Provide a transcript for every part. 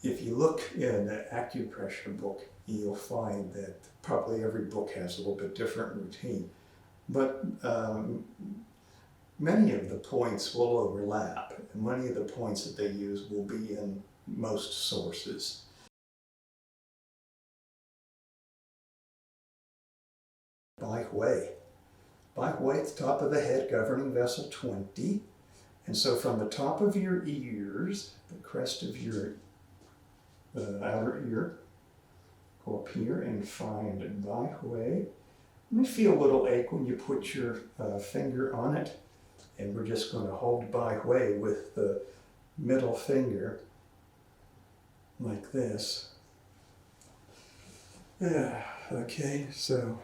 if you look in an acupressure book, you'll find that probably every book has a little bit different routine. But many of the points will overlap, and many of the points that they use will be in most sources. Bai Hui. Bai Hui at the top of the head, governing vessel 20. And so from the top of your ears, the crest of your outer ear, go up here and find Bai Hui. You may feel a little ache when you put your finger on it. And we're just going to hold Bai Hui with the middle finger like this. Yeah, okay, so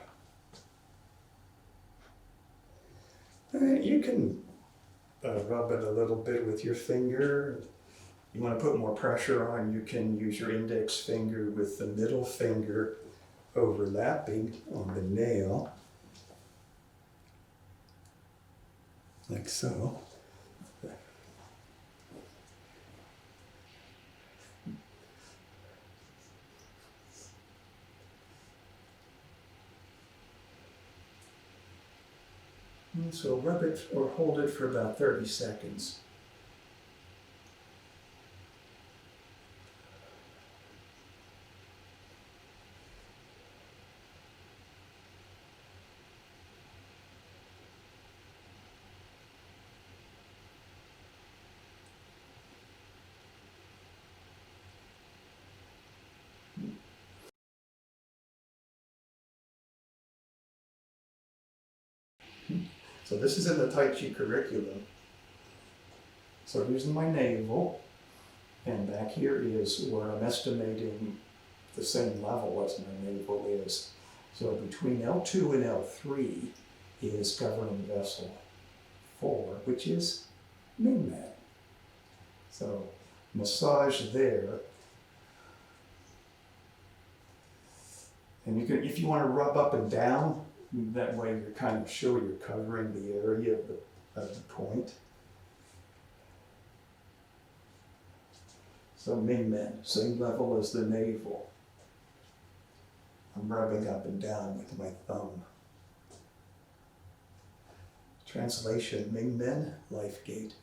you can rub it a little bit with your finger. You want to put more pressure on, you can use your index finger with the middle finger overlapping on the nail, like so. And so rub it or hold it for about 30 seconds. So this is in the Tai Chi curriculum. So using my navel, and back here is where I'm estimating the same level as my navel is. So between L2 and L3 is governing vessel 4, which is Ming. So massage there. And you can, if you want to rub up and down, that way you're kind of sure you're covering the area of the point. So Ming, same level as the navel. I'm rubbing up and down with my thumb. Translation, Ming, life gate.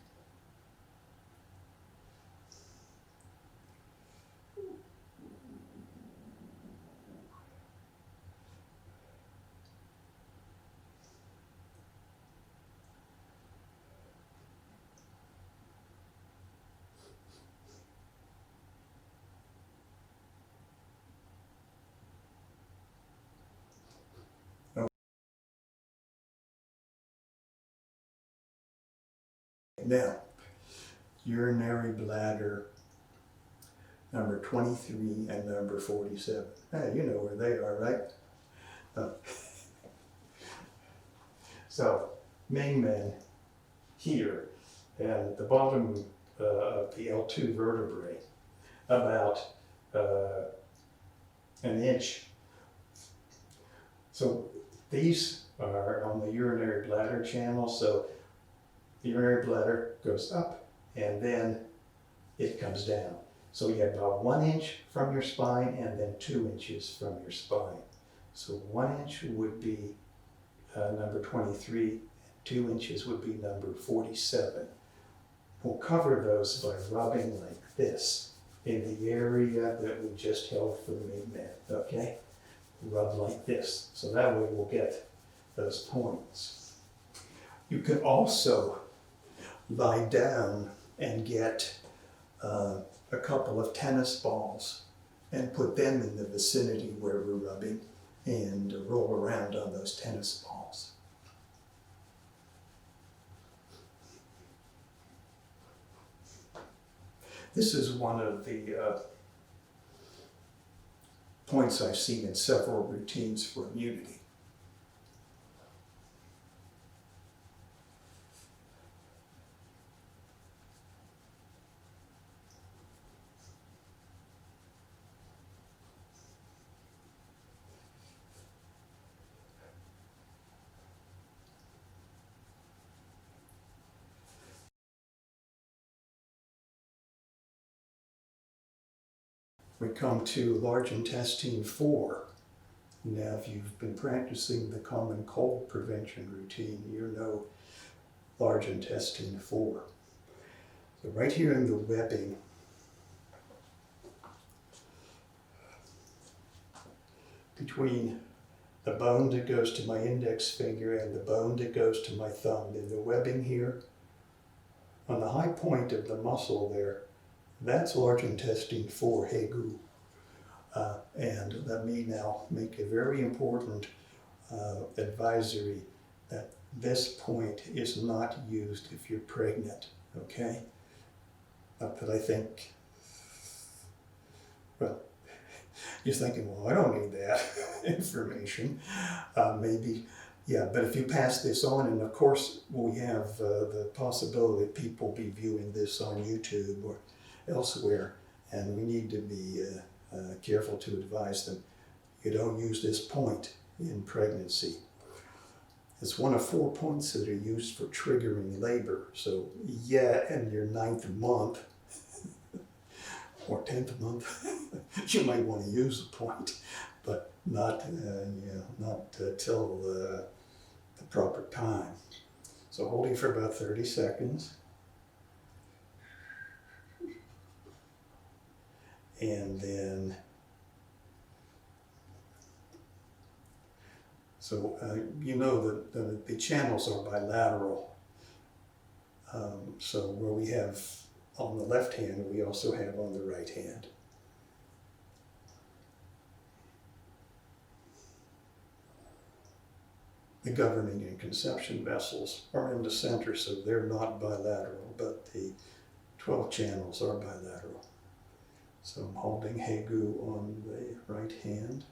Now, urinary bladder, number 23 and number 47. Hey, you know where they are, right? Oh. So, Ming here, and at the bottom of the L2 vertebrae, about an inch. So these are on the urinary bladder channel, so the urinary bladder goes up and then it comes down. So you have about 1 inch from your spine and then 2 inches from your spine. So 1 inch would be number 23, and 2 inches would be number 47. We'll cover those by rubbing like this in the area that we just held for Ming, okay? Rub like this. So that way we'll get those points. You can also lie down and get a couple of tennis balls and put them in the vicinity where we're rubbing and roll around on those tennis balls. This is one of the points I've seen in several routines for immunity. we come to large intestine 4. Now, if you've been practicing the common cold prevention routine, you know large intestine 4. So right here in the webbing, between the bone that goes to my index finger and the bone that goes to my thumb, in the webbing here, on the high point of the muscle there, that's large intestine 4, Hegu. And let me now make a very important advisory that this point is not used if you're pregnant, okay? Not that I think, well, you're thinking, well, I don't need that information. Maybe, yeah, but if you pass this on, and of course we have the possibility that people be viewing this on YouTube or elsewhere, and we need to be careful to advise them, you don't use this point in pregnancy. It's one of 4 points that are used for triggering labor. So yeah, in your 9th month or 10th month, you might want to use a point, but not till the proper time. So holding for about 30 seconds. And then, so you know that the channels are bilateral. So where we have on the left hand, we also have on the right hand. The governing and conception vessels are in the center, so they're not bilateral, but the 12 channels are bilateral. So I'm holding Hegu on the right hand,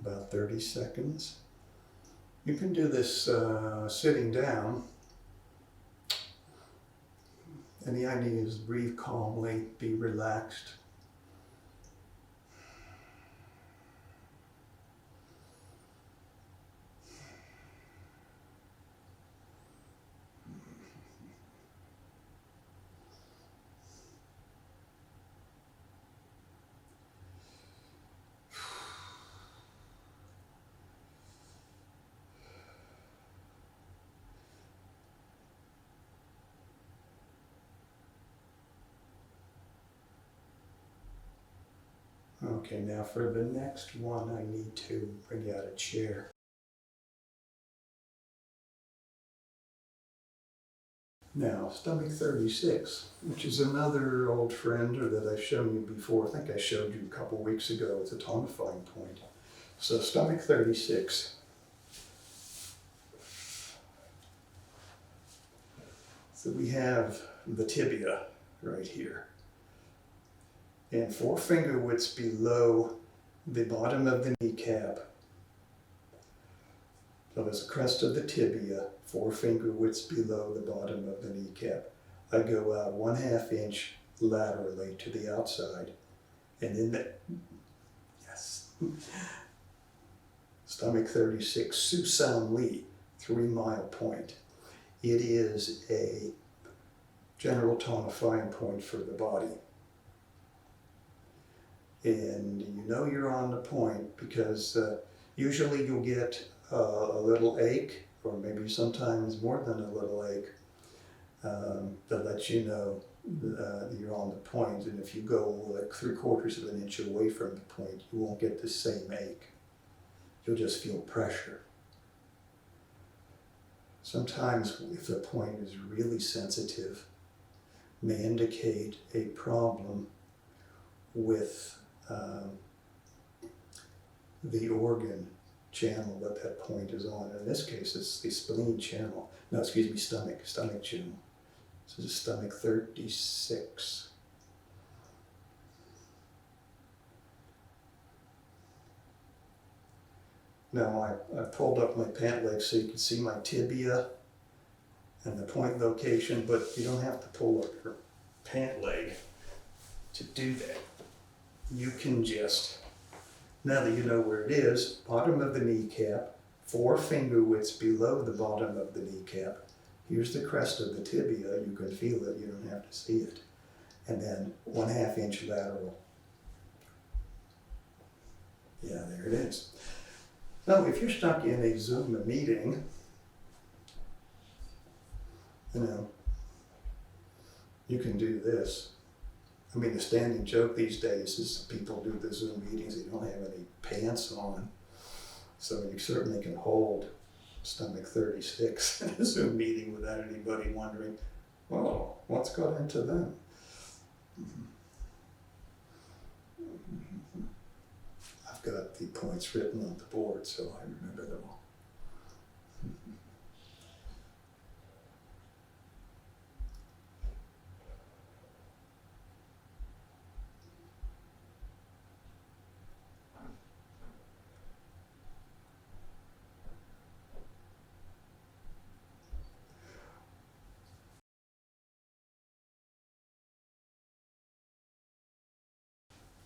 about 30 seconds. You can do this sitting down. And the idea is breathe calmly, be relaxed. Okay, now for the next one, I need to bring out a chair. Now, stomach 36, which is another old friend that I've shown you before. I think I showed you a couple weeks ago. It's a tonifying point. So stomach 36. So we have the tibia right here. And 4 finger widths below the bottom of the kneecap. So there's the crest of the tibia, 4 finger widths below the bottom of the kneecap. I go out 1/2 inch laterally to the outside. And in the, yes, stomach 36, Susan Lee, 3 mile point. It is a general tonifying point for the body. And you know you're on the point because usually you'll get a little ache, or maybe sometimes more than a little ache, that lets you know you're on the point. And if you go like 3/4 of an inch away from the point, you won't get the same ache. You'll just feel pressure. Sometimes if the point is really sensitive, it may indicate a problem with the organ channel that that point is on. In this case, it's the spleen channel. No, excuse me, stomach channel. This is stomach 36. Now I pulled up my pant leg so you can see my tibia and the point location, but you don't have to pull up your pant leg to do that. You can just, now that you know where it is, bottom of the kneecap, 4 finger widths below the bottom of the kneecap. Here's the crest of the tibia. You can feel it, you don't have to see it. And then 1/2 inch lateral Yeah, there it is. So if you're stuck in a Zoom meeting, you know, you can do this. I mean, the standing joke these days is people do the Zoom meetings, they don't have any pants on. So you certainly can hold stomach 36 in a Zoom meeting without anybody wondering, oh, what's got into them? I've got the points written on the board, so I remember them all.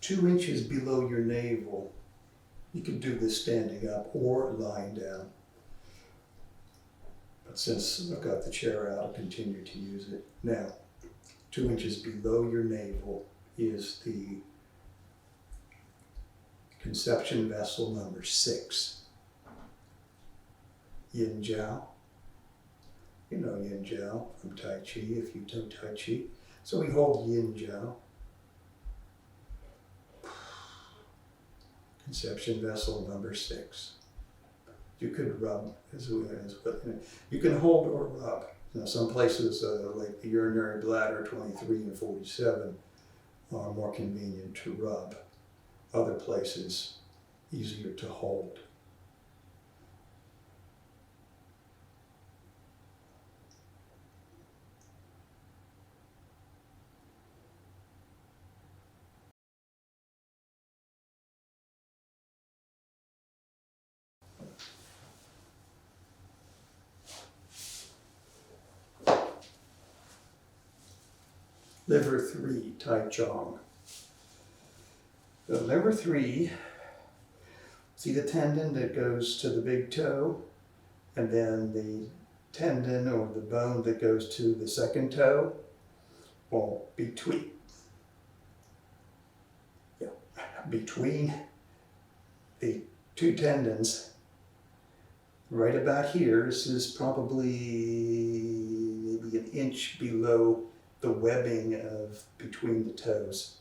Two inches below your navel. You can do this standing up or lying down. But since I've got the chair out, I'll continue to use it. Now, 2 inches below your navel is the conception vessel number 6. Yin Jiao. You know Yin Jiao from Tai Chi if you do Tai Chi. So we hold Yin Jiao. Conception vessel number 6. You could rub as well. You can hold or rub. Now, some places like the urinary bladder 23 and 47 are more convenient to rub. Other places easier to hold. Liver 3, Tai Chong. The liver 3, see the tendon that goes to the big toe, and then the tendon or the bone that goes to the second toe? Well, between the two tendons, right about here, this is probably maybe an inch below the webbing of between the toes.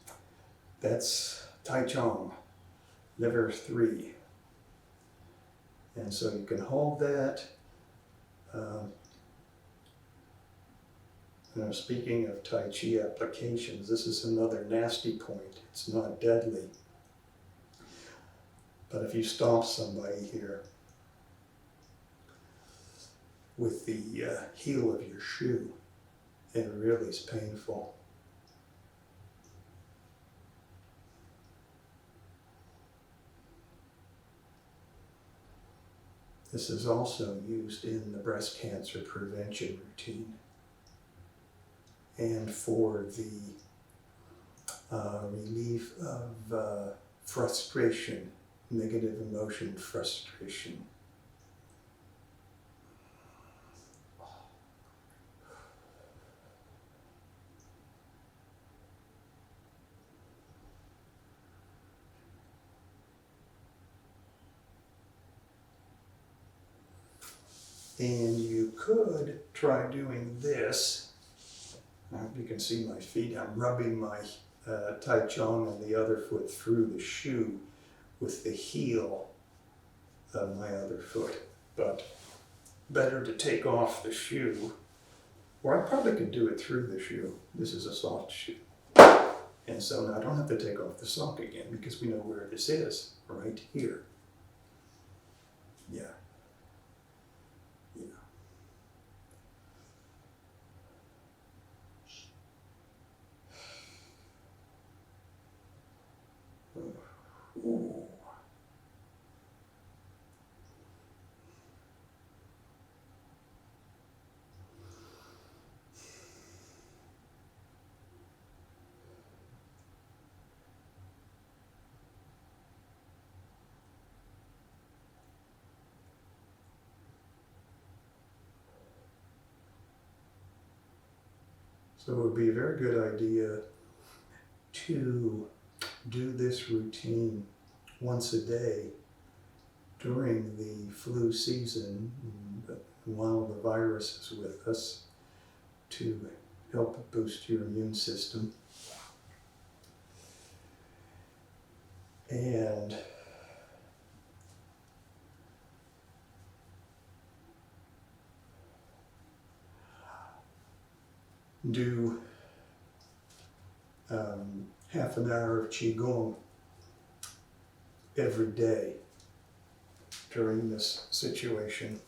That's Tai Chong, liver 3. And so you can hold that. Now, speaking of Tai Chi applications, this is another nasty point. It's not deadly. But if you stomp somebody here with the heel of your shoe, it really is painful. This is also used in the breast cancer prevention routine and for the relief of frustration, negative emotion frustration. And you could try doing this. I hope you can see my feet. I'm rubbing my Tai Chong on the other foot through the shoe with the heel of my other foot. But better to take off the shoe, or I probably could do it through the shoe. This is a soft shoe. And so now I don't have to take off the sock again because we know where this is, right here. Yeah. Ooh. So it would be a very good idea to do this routine once a day during the flu season while the virus is with us to help boost your immune system. And do half an hour of Qigong every day during this situation.